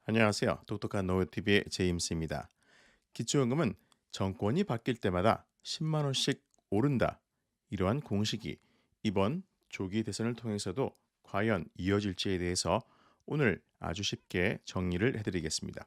안녕하세요. 똑똑한 노후TV의 제임스입니다. 기초연금은 정권이 바뀔 때마다 10만 원씩 오른다. 이러한 공식이 이번 조기 대선을 통해서도 과연 이어질지에 대해서 오늘 아주 쉽게 정리를 해드리겠습니다.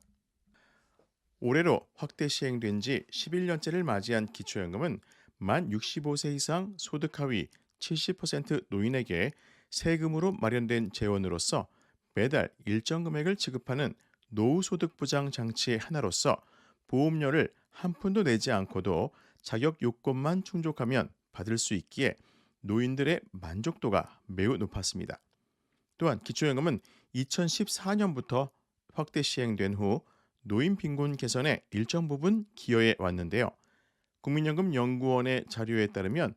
올해로 확대 시행된 지 11년째를 맞이한 기초연금은 만 65세 이상 소득 하위 70% 노인에게 세금으로 마련된 재원으로서 매달 일정 금액을 지급하는 노후소득 보장 장치의 하나로서 보험료를 한 푼도 내지 않고도 자격 요건만 충족하면 받을 수 있기에 노인들의 만족도가 매우 높았습니다. 또한 기초연금은 2014년부터 확대 시행된 후 노인 빈곤 개선에 일정 부분 기여해 왔는데요. 국민연금연구원의 자료에 따르면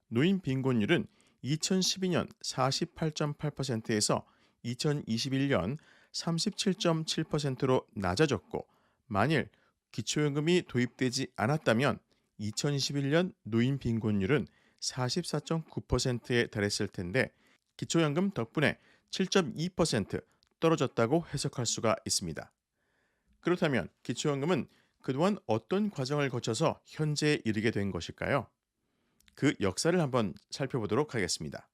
노인 빈곤율은 2012년 48.8%에서 2021년 37.7%로 낮아졌고, 만일 기초연금이 도입되지 않았다면 2021년 노인 빈곤율은 44.9%에 달했을 텐데, 기초연금 덕분에 7.2% 떨어졌다고 해석할 수가 있습니다. 그렇다면 기초연금은 그동안 어떤 과정을 거쳐서 현재에 이르게 된 것일까요? 그 역사를 한번 살펴보도록 하겠습니다.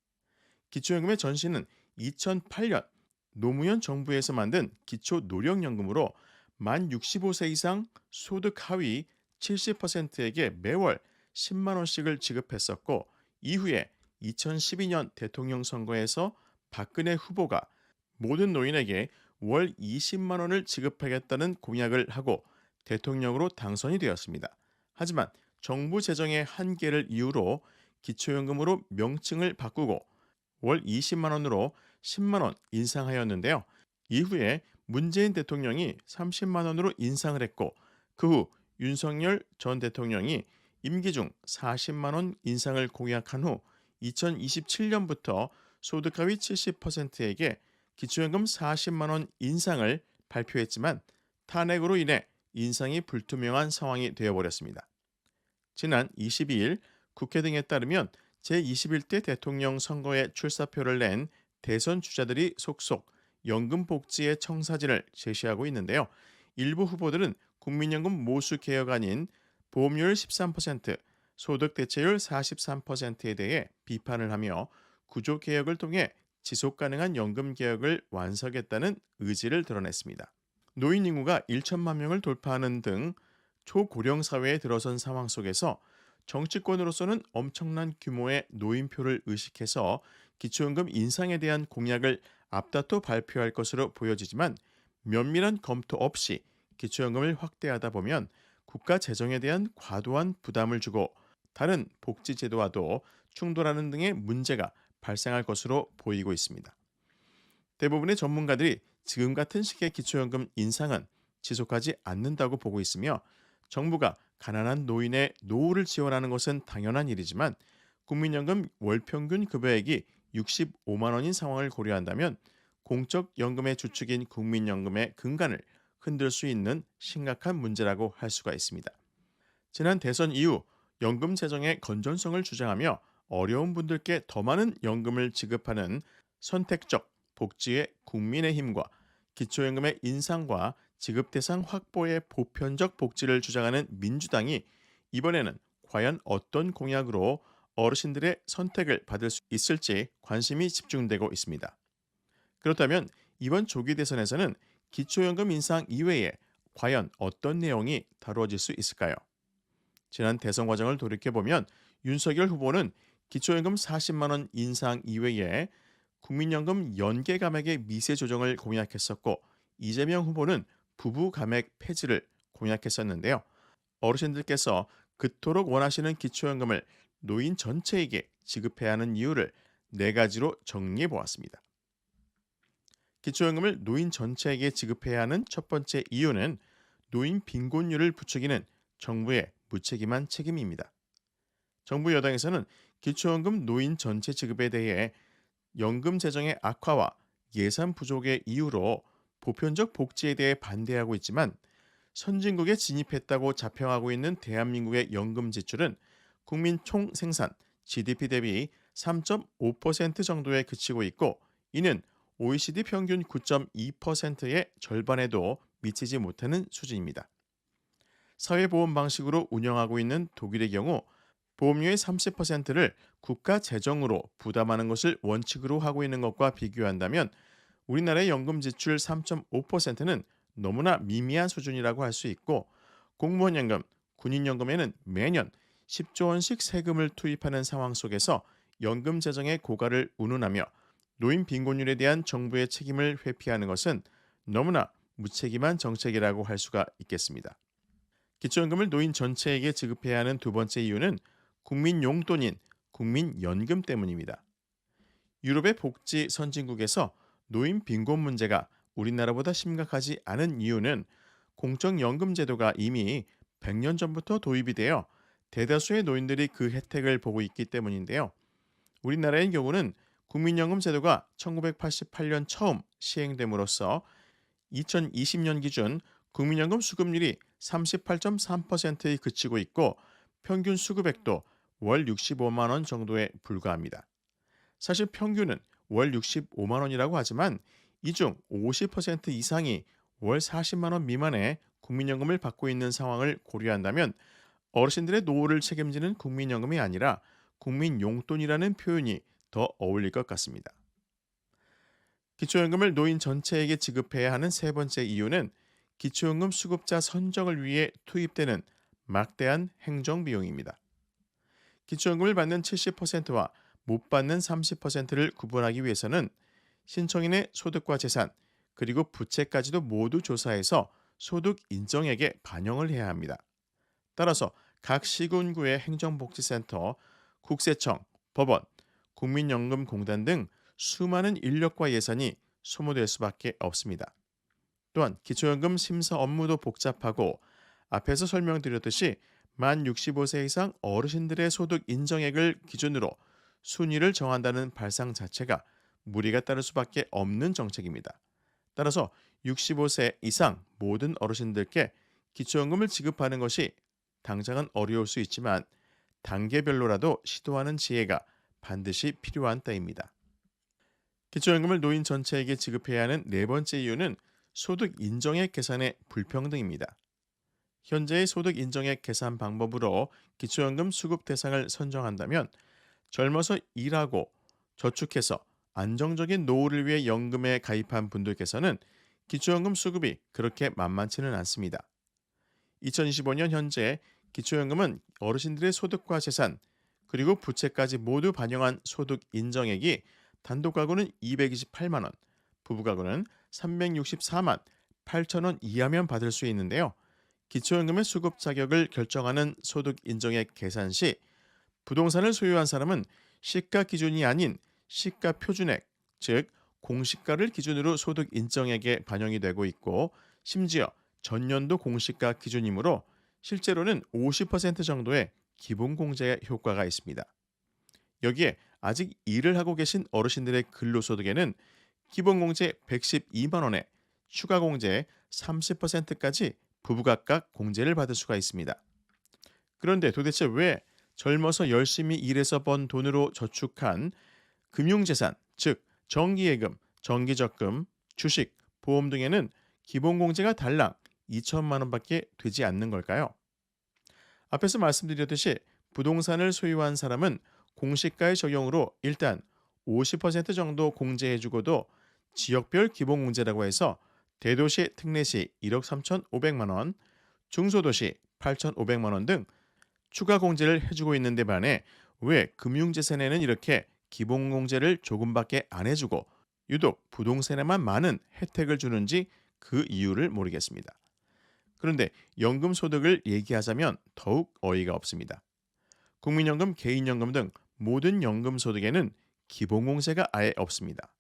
기초연금의 전신은 2008년 노무현 정부에서 만든 기초노령연금으로 만 65세 이상 소득 하위 70%에게 매월 10만 원씩을 지급했었고, 이후에 2012년 대통령 선거에서 박근혜 후보가 모든 노인에게 월 20만 원을 지급하겠다는 공약을 하고 대통령으로 당선이 되었습니다. 하지만 정부 재정의 한계를 이유로 기초연금으로 명칭을 바꾸고 월 20만 원으로 10만 원 인상하였는데요. 이후에 문재인 대통령이 30만 원으로 인상을 했고, 그 후 윤석열 전 대통령이 임기 중 40만 원 인상을 공약한 후 2027년부터 소득 하위 70%에게 기초연금 40만 원 인상을 발표했지만 탄핵으로 인해 인상이 불투명한 상황이 되어버렸습니다. 지난 22일 국회 등에 따르면 제21대 대통령 선거에 출사표를 낸 대선 주자들이 속속 연금 복지의 청사진을 제시하고 있는데요. 일부 후보들은 국민연금 모수 개혁 아닌 보험료율 13%, 소득 대체율 43%에 대해 비판을 하며 구조 개혁을 통해 지속 가능한 연금 개혁을 완성하겠다는 의지를 드러냈습니다. 노인 인구가 1천만 명을 돌파하는 등 초고령 사회에 들어선 상황 속에서 정치권으로서는 엄청난 규모의 노인표를 의식해서 기초연금 인상에 대한 공약을 앞다퉈 발표할 것으로 보여지지만, 면밀한 검토 없이 기초연금을 확대하다 보면 국가 재정에 대한 과도한 부담을 주고 다른 복지제도와도 충돌하는 등의 문제가 발생할 것으로 보이고 있습니다. 대부분의 전문가들이 지금 같은 식의 기초연금 인상은 지속하지 않는다고 보고 있으며, 정부가 가난한 노인의 노후를 지원하는 것은 당연한 일이지만 국민연금 월평균 급여액이 65만 원인 상황을 고려한다면 공적 연금의 주축인 국민연금의 근간을 흔들 수 있는 심각한 문제라고 할 수가 있습니다. 지난 대선 이후 연금 재정의 건전성을 주장하며 어려운 분들께 더 많은 연금을 지급하는 선택적 복지의 국민의힘과 기초연금의 인상과 지급 대상 확보의 보편적 복지를 주장하는 민주당이 이번에는 과연 어떤 공약으로 어르신들의 선택을 받을 수 있을지 관심이 집중되고 있습니다. 그렇다면 이번 조기 대선에서는 기초연금 인상 이외에 과연 어떤 내용이 다루어질 수 있을까요? 지난 대선 과정을 돌이켜보면 윤석열 후보는 기초연금 40만 원 인상 이외에 국민연금 연계 감액의 미세 조정을 공약했었고, 이재명 후보는 부부 감액 폐지를 공약했었는데요. 어르신들께서 그토록 원하시는 기초연금을 노인 전체에게 지급해야 하는 이유를 네 가지로 정리해 보았습니다. 기초연금을 노인 전체에게 지급해야 하는 첫 번째 이유는 노인 빈곤율을 부추기는 정부의 무책임한 책임입니다. 정부 여당에서는 기초연금 노인 전체 지급에 대해 연금 재정의 악화와 예산 부족의 이유로 보편적 복지에 대해 반대하고 있지만, 선진국에 진입했다고 자평하고 있는 대한민국의 연금 지출은 국민 총 생산 GDP 대비 3.5% 정도에 그치고 있고, 이는 OECD 평균 9.2%의 절반에도 미치지 못하는 수준입니다. 사회보험 방식으로 운영하고 있는 독일의 경우 보험료의 30%를 국가 재정으로 부담하는 것을 원칙으로 하고 있는 것과 비교한다면 우리나라의 연금 지출 3.5%는 너무나 미미한 수준이라고 할 수 있고, 공무원 연금, 군인 연금에는 매년 10조 원씩 세금을 투입하는 상황 속에서 연금 재정의 고갈을 운운하며 노인 빈곤율에 대한 정부의 책임을 회피하는 것은 너무나 무책임한 정책이라고 할 수가 있겠습니다. 기초연금을 노인 전체에게 지급해야 하는 두 번째 이유는 국민 용돈인 국민연금 때문입니다. 유럽의 복지 선진국에서 노인 빈곤 문제가 우리나라보다 심각하지 않은 이유는 공적연금 제도가 이미 100년 전부터 도입이 되어 대다수의 노인들이 그 혜택을 보고 있기 때문인데요. 우리나라의 경우는 국민연금 제도가 1988년 처음 시행됨으로써 2020년 기준 국민연금 수급률이 38.3%에 그치고 있고, 평균 수급액도 월 65만 원 정도에 불과합니다. 사실 평균은 월 65만 원이라고 하지만 이 중 50% 이상이 월 40만 원 미만의 국민연금을 받고 있는 상황을 고려한다면 어르신들의 노후를 책임지는 국민연금이 아니라 국민용돈이라는 표현이 더 어울릴 것 같습니다. 기초연금을 노인 전체에게 지급해야 하는 세 번째 이유는 기초연금 수급자 선정을 위해 투입되는 막대한 행정비용입니다. 기초연금을 받는 70%와 못 받는 30%를 구분하기 위해서는 신청인의 소득과 재산, 그리고 부채까지도 모두 조사해서 소득 인정액에 반영을 해야 합니다. 따라서 각 시군구의 행정복지센터, 국세청, 법원, 국민연금공단 등 수많은 인력과 예산이 소모될 수밖에 없습니다. 또한 기초연금 심사 업무도 복잡하고, 앞에서 설명드렸듯이 만 65세 이상 어르신들의 소득 인정액을 기준으로 순위를 정한다는 발상 자체가 무리가 따를 수밖에 없는 정책입니다. 따라서 65세 이상 모든 어르신들께 기초연금을 지급하는 것이 당장은 어려울 수 있지만 단계별로라도 시도하는 지혜가 반드시 필요한 때입니다. 기초연금을 노인 전체에게 지급해야 하는 네 번째 이유는 소득 인정액 계산의 불평등입니다. 현재의 소득 인정액 계산 방법으로 기초연금 수급 대상을 선정한다면 젊어서 일하고 저축해서 안정적인 노후를 위해 연금에 가입한 분들께서는 기초연금 수급이 그렇게 만만치는 않습니다. 2025년 현재 기초연금은 어르신들의 소득과 재산, 그리고 부채까지 모두 반영한 소득 인정액이 단독 가구는 228만 원, 부부 가구는 364만 8천 원 이하면 받을 수 있는데요. 기초연금의 수급 자격을 결정하는 소득 인정액 계산 시 부동산을 소유한 사람은 시가 기준이 아닌 시가 표준액, 즉 공시가를 기준으로 소득 인정액에 반영이 되고 있고, 심지어 전년도 공시가 기준이므로 실제로는 50% 정도의 기본공제 효과가 있습니다. 여기에 아직 일을 하고 계신 어르신들의 근로소득에는 기본공제 112만 원에 추가공제 30%까지 부부 각각 공제를 받을 수가 있습니다. 그런데 도대체 왜 젊어서 열심히 일해서 번 돈으로 저축한 금융재산, 즉 정기예금, 정기적금, 주식, 보험 등에는 기본공제가 달랑 2천만 원밖에 되지 않는 걸까요? 앞에서 말씀드렸듯이 부동산을 소유한 사람은 공시가의 적용으로 일단 50% 정도 공제해주고도 지역별 기본공제라고 해서 대도시 특례시 1억 3,500만 원, 중소도시 8,500만 원 등 추가 공제를 해주고 있는데 반해 왜 금융재산에는 이렇게 기본공제를 조금밖에 안 해주고 유독 부동산에만 많은 혜택을 주는지 그 이유를 모르겠습니다. 그런데 연금소득을 얘기하자면 더욱 어이가 없습니다. 국민연금, 개인연금 등 모든 연금소득에는 기본공제가 아예 없습니다.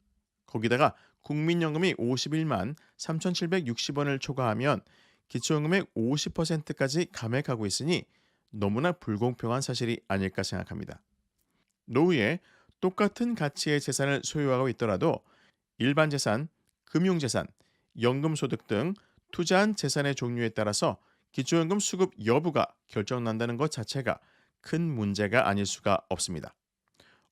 거기다가 국민연금이 51만 3,760원을 초과하면 기초연금의 50%까지 감액하고 있으니 너무나 불공평한 사실이 아닐까 생각합니다. 노후에 똑같은 가치의 재산을 소유하고 있더라도 일반 재산, 금융재산, 연금소득 등 투자한 재산의 종류에 따라서 기초연금 수급 여부가 결정난다는 것 자체가 큰 문제가 아닐 수가 없습니다.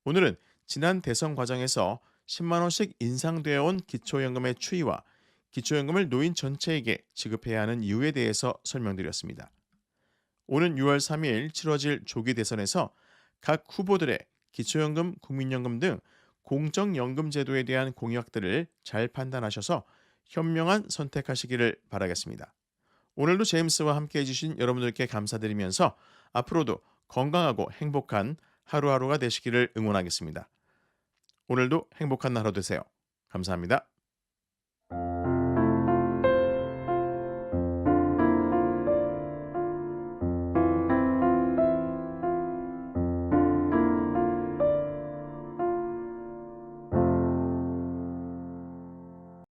오늘은 지난 대선 과정에서 10만 원씩 인상되어 온 기초연금의 추이와 기초연금을 노인 전체에게 지급해야 하는 이유에 대해서 설명드렸습니다. 오는 6월 3일 치러질 조기 대선에서 각 후보들의 기초연금, 국민연금 등 공적연금 제도에 대한 공약들을 잘 판단하셔서 현명한 선택하시기를 바라겠습니다. 오늘도 제임스와 함께 해주신 여러분들께 감사드리면서 앞으로도 건강하고 행복한 하루하루가 되시기를 응원하겠습니다. 오늘도 행복한 하루 되세요. 감사합니다.